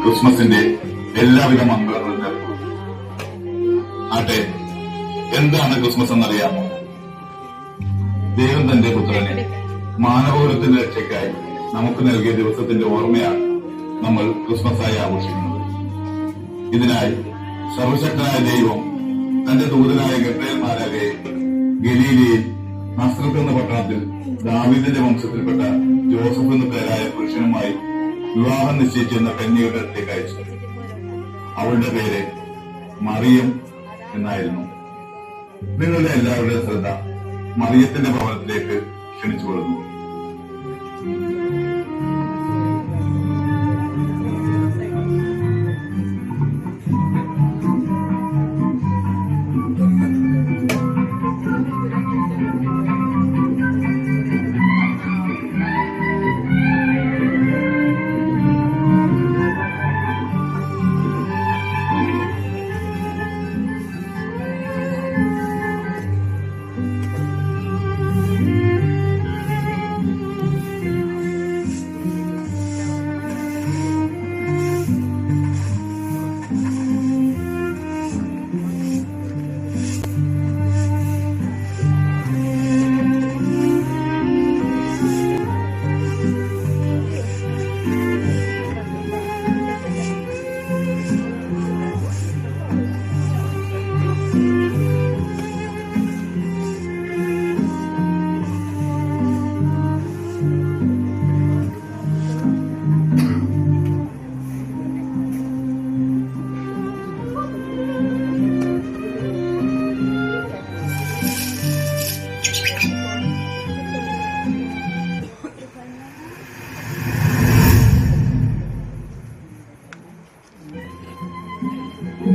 ക്രിസ്മസിന്റെ എല്ലാവിധ മംഗളങ്ങളും നേർന്നു. ആട്ടെ, എന്താണ് ക്രിസ്മസ് എന്നറിയാമോ? ദൈവം തന്റെ പുത്രനെ മാനവകുലത്തിന്റെ രക്ഷയ്ക്കായി നമുക്ക് നൽകിയ ദിവസത്തിന്റെ ഓർമ്മയാണ് നമ്മൾ ക്രിസ്മസായി ആഘോഷിക്കുന്നത്. ഇതിനായി സർവശക്തനായ ദൈവം തന്റെ ദൂതനായ ഗബ്രിയേൽ മാലാഖയെ ഗലീലയിൽ നസ്രത്ത് എന്ന പട്ടണത്തിൽ ദാവീദിന്റെ വംശത്തിൽപ്പെട്ട ജോസഫ് എന്ന പേരായ പുരുഷനുമായി വിവാഹം നിശ്ചയിച്ചിരുന്ന കന്യകയുടെ അടുത്തേക്ക് അയച്ചു. അവളുടെ പേര് മറിയം എന്നായിരുന്നു. നിങ്ങളുടെ എല്ലാവരുടെയും ശ്രദ്ധ മറിയത്തിന്റെ ഭവനത്തിലേക്ക് ക്ഷണിച്ചുകൊള്ളുന്നു.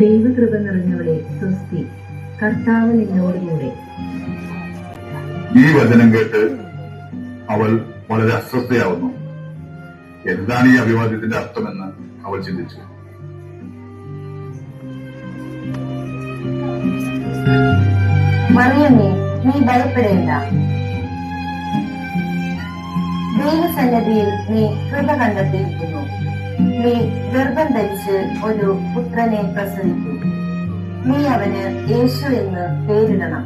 ദൈവകൃപ നിറഞ്ഞവളെ സ്വസ്തി, കർത്താവ് നിന്നോടുകൂടെ. ഈ വചനം കേട്ട് അവൾ വളരെ അസ്വസ്ഥയാവുന്നു. എന്താണ് ഈ അഭിവാദ്യത്തിന്റെ അർത്ഥമെന്ന് അവൾ ചിന്തിച്ചു. മറിയമേ, നീ ഭയപ്പെടേണ്ട. ദൈവസന്നിധിയിൽ നീ കൃപ കണ്ടെത്തിയിരിക്കുന്നു. നീ ഗർഭം ധരിച്ച് ഒരു പുത്രനെ പ്രസവിക്കും. നീ അവന് യേശു എന്ന് പേരിടണം.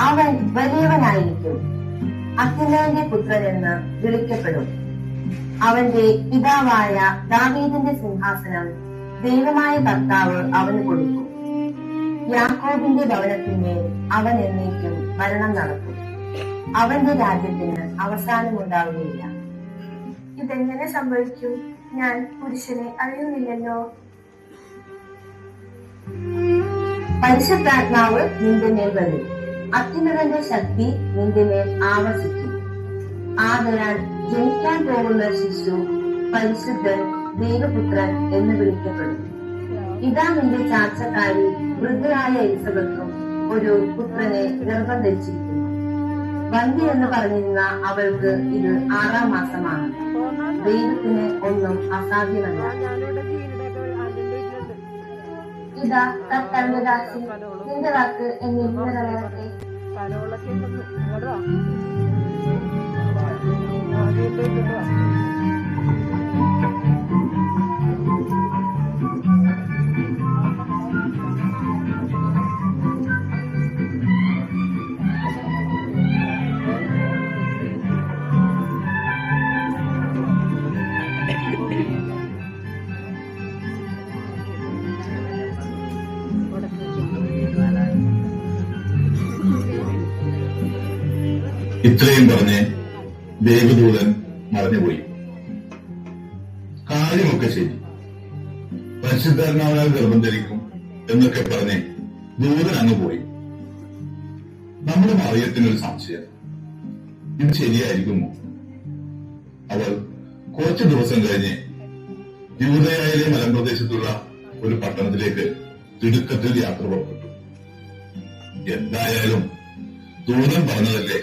അവൻ വലിയവനായിരിക്കും, അത്യുന്നതന്റെ പുത്രൻ എന്ന് വിളിക്കപ്പെടും. അവന്റെ പിതാവായ ദാവീദിന്റെ സിംഹാസനം ദൈവമായ കർത്താവ് അവന് കൊടുക്കും. യാക്കോബിന്റെ ഭവനത്തിന്മേൽ അവൻ എന്നേക്കും ഭരണം നടത്തും. അവന്റെ രാജ്യത്തിന് അവസാനമുണ്ടാവുകയില്ല. ഇതെങ്ങനെ സംഭവിക്കും? ഞാൻ പുരുഷനെ അറിയുന്നില്ലല്ലോ. പരിശുദ്ധാത്മാവ് നിന്റെ മേൽ വരും. അത്യുന്നതന്റെ ശക്തി നിന്റെ മേൽ ആവസിക്കും. ആദരാൽ ജനിക്കാൻ പോകുന്ന ശിശു പരിശുദ്ധൻ, ദൈവപുത്രൻ എന്ന് വിളിക്കപ്പെടും. ഇതാ നിന്റെ ചാർച്ചക്കാരി വൃദ്ധയായ എലിസബത്തും ഒരു പുത്രനെ ഗർഭം ധരിച്ചിരിക്കുന്നു. വന്ധ്യ എന്ന് പറഞ്ഞിരുന്ന അവൾക്ക് ഇത് 6-ാം മാസമാണ്. ദൈവത്തിന് ഒന്നും അസാധ്യമല്ല. ഇതാ കർത്താവിന്റെ ദാസി, നിന്റെ വാക്ക് എന്നെ നിറവേറട്ടെ. ഇത്രയും പറഞ്ഞ് ദേവദൂതൻ മറഞ്ഞുപോയി. കാര്യമൊക്കെ ശരി, പരിശുദ്ധാത്മാവിനാൽ ഗർഭം ധരിക്കും എന്നൊക്കെ പറഞ്ഞ് ദൂതൻ അങ്ങ് പോയി. നമ്മുടെ മറിയത്തിനൊരു സംശയം, ഇത് ശരിയായിരിക്കുമോ? അവൾ കുറച്ചു ദിവസം കഴിഞ്ഞ് യൂദയായിലെ മലമ്പ്രദേശത്തുള്ള ഒരു പട്ടണത്തിലേക്ക് തിടുക്കത്തിൽ യാത്ര പുറപ്പെട്ടു. എന്തായാലും ദൂതൻ പറഞ്ഞതല്ലേ,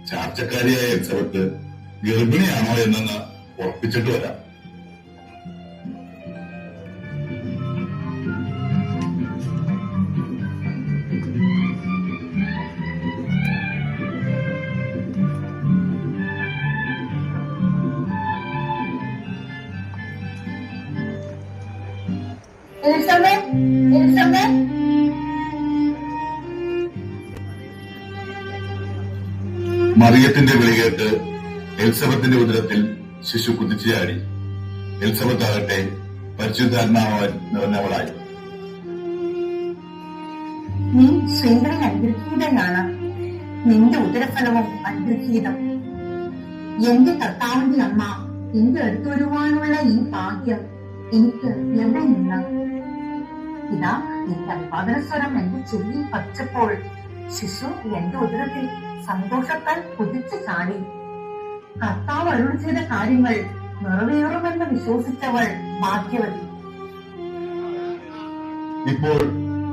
ചാർച്ചക്കാരിയായ എലിസബത്ത് ഗർഭിണിയാണോ എന്നൊന്ന് ഉറപ്പിച്ചിട്ട് വരാം. എലിസബേ, എലിസബേ. മറിയത്തിന്റെ വിളി കേട്ട് എലിസബത്തിന്റെ ഉദരത്തിൽ ശിശു കുതിച്ചു ചാടി. എലിസബത്ത് ആകട്ടെ പരിശുദ്ധാത്മാവൻ നിറഞ്ഞവളായി. നീ സ്ത്രീകളിൽ അനുഗ്രഹീതനാണ്, നിന്റെ ഉദരഫലവും അനുഗ്രഹീതം. എന്റെ കർത്താവിന്റെ അമ്മ എന്റെ അടുത്ത് വരുവാനുള്ള ഈ ഭാഗ്യം എനിക്ക് എവിടെ നിന്ന്? ഇതാ എന്റെ അഭിവാദന സ്വരം എന്റെ ചെവിയിൽ പച്ചപ്പോൾ ശിശു എന്റെ ഉദരത്തിൽ സന്തോഷത്താൽ കുതിച്ചു ചാടി. കർത്താവ് അരുളി ചെയ്ത കാര്യങ്ങൾ നിറവേറുമെന്ന് വിശ്വസിച്ചവൾ ഭാഗ്യവതി. ഇപ്പോൾ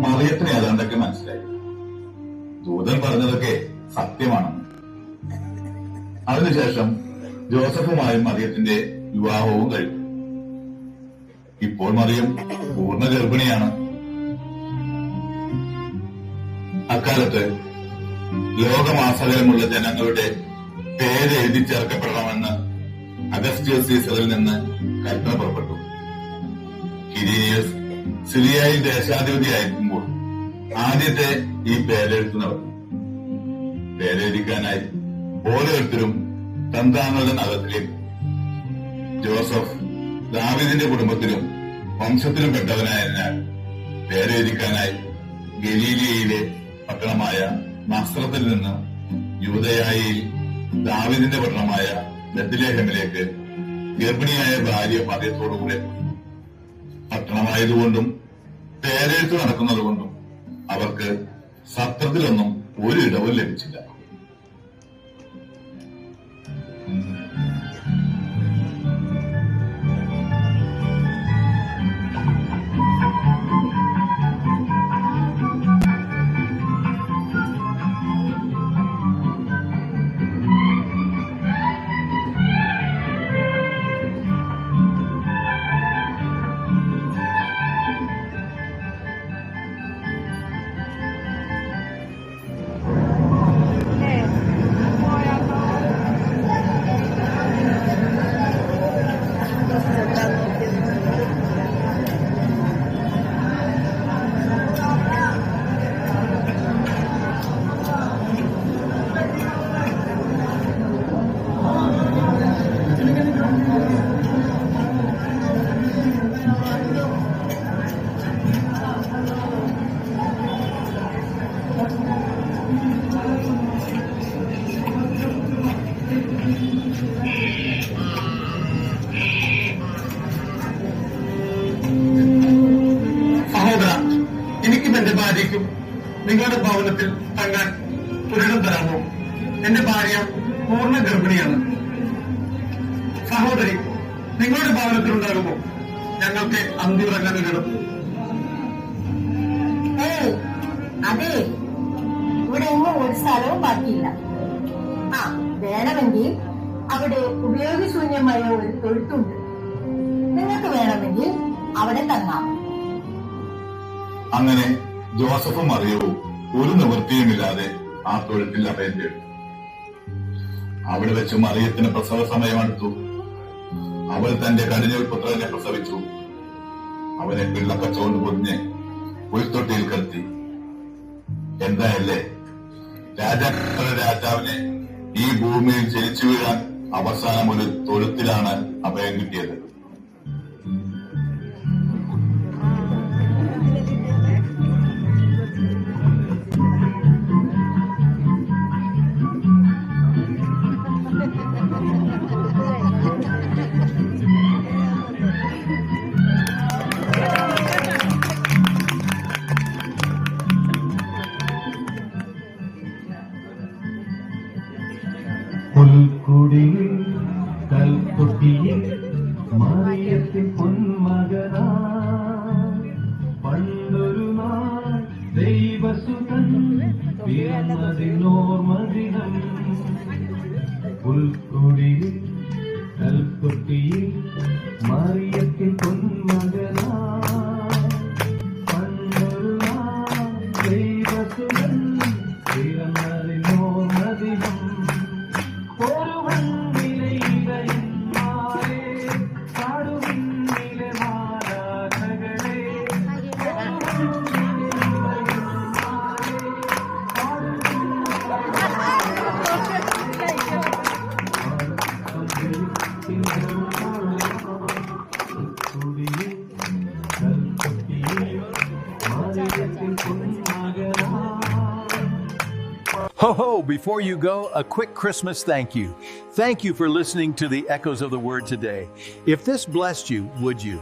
മറിയത്തിന് ഏതാണ്ടൊക്കെ മനസ്സിലായി. ദൂതൻ പറഞ്ഞതൊക്കെ സത്യമാണ്. അതിനുശേഷം ജോസഫുമായും മറിയത്തിന്റെ വിവാഹവും കഴിഞ്ഞു. ഇപ്പോൾ മറിയം പൂർണ്ണ ഗർഭിണിയാണ്. അക്കാലത്ത് ലോകമാസകലമുള്ള ജനങ്ങളുടെ പേര് എഴുതി ചേർക്കപ്പെടണമെന്ന് അഗസ്റ്റ്യസ് സീസറിൽ നിന്ന് കൽപ്പന പുറപ്പെട്ടു. കിരീനിയസ് സിറിയയിൽ ദേശാധിപതിയായിരിക്കുമ്പോൾ ആദ്യത്തെ ഈ പേരെഴുത്ത് നടന്നു. പേരെഴുതിക്കാനായി ഓരോരുത്തരും തന്താങ്ങളുടെ നഗരത്തിലേക്ക്. ജോസഫ് ദാവീദിന്റെ കുടുംബത്തിലും വംശത്തിലും പെട്ടവനായതിനാൽ പേരെഴുതിക്കാനായി ഗലീലിയയിലെ പട്ടണമായ നസ്രത്തിൽ നിന്ന് യൂദയായിൽ ദാവീദിന്റെ പട്ടണമായ ബെത്ലഹേമിലേക്ക് ഗർഭിണിയായ ഭാര്യ മറിയത്തോടുകൂടെ പട്ടണമായതുകൊണ്ടും പേരെഴുത്ത് നടക്കുന്നതുകൊണ്ടും അവർക്ക് സത്രത്തിലൊന്നും ഒരു ഇടവും ലഭിച്ചില്ല. നിങ്ങളുടെ ഭവനത്തിൽ തങ്ങാൻ ഒരിടം തരാമോ? എന്റെ ഭാര്യ പൂർണ്ണ ഗർഭിണിയാണ്. സഹോദരി, നിങ്ങളുടെ ഭവനത്തിൽ ഉണ്ടാകുമോ ഞങ്ങൾക്ക് അന്തിയുറങ്ങാൻ ഒരിടം? അതെ, ഇവിടെ എങ്ങും ഒരു സ്ഥലവും ബാക്കിയില്ല. വേണമെങ്കിൽ അവിടെ ഉപയോഗശൂന്യമായ ഒരു തൊഴുത്തുണ്ട്. നിങ്ങൾക്ക് വേണമെങ്കിൽ അവിടെ തങ്ങാം. അങ്ങനെ ജോസഫും മറിയവും ഒരു നിവൃത്തിയുമില്ലാതെ ആ തൊഴുത്തിൽ അഭയം തേടി. അവിടെ വെച്ച് മറിയത്തിന് പ്രസവ സമയമെടുത്തു. അവൾ തന്റെ കടിഞ്ഞൂൽ പുത്രനെ പ്രസവിച്ചു. അവനെ പിള്ളക്കച്ചുകൊണ്ട് പൊതിഞ്ഞ് ഉൾത്തൊട്ടിയിൽ കിടത്തി. എന്തായല്ലേ, രാജാക്കളുടെ രാജാവിനെ ഈ ഭൂമിയിൽ ജനിച്ചു വീഴാൻ അവസാനം ഒരു തൊഴുത്തിലാണ് അഭയം കിട്ടിയത്. പുൽക്കുടിയിൽ കൽക്കുട്ടിയിൽ മറിയത്തിൻ പൊന്മകനാ പണ്ടൊരു നാൾ ദൈവസുതൻ പിറന്നതിനോർമദിനം. പുൽക്കുടിയിൽ കൽക്കുട്ടിയിൽ മറിയത്തിൻ പൊന്മകനാ പണ്ടൊരു നാൾ ദൈവസുതൻ പിറന്നതിനോർമദിനം. ഒരു മണ്ണിലെ ഇടയന്മാരെ, കാടുമണ്ണിലെ മാലാഖകളെ, Ho ho, before you go, a quick Christmas thank you. Thank you for listening to the Echoes of the Word today. If this blessed you, would you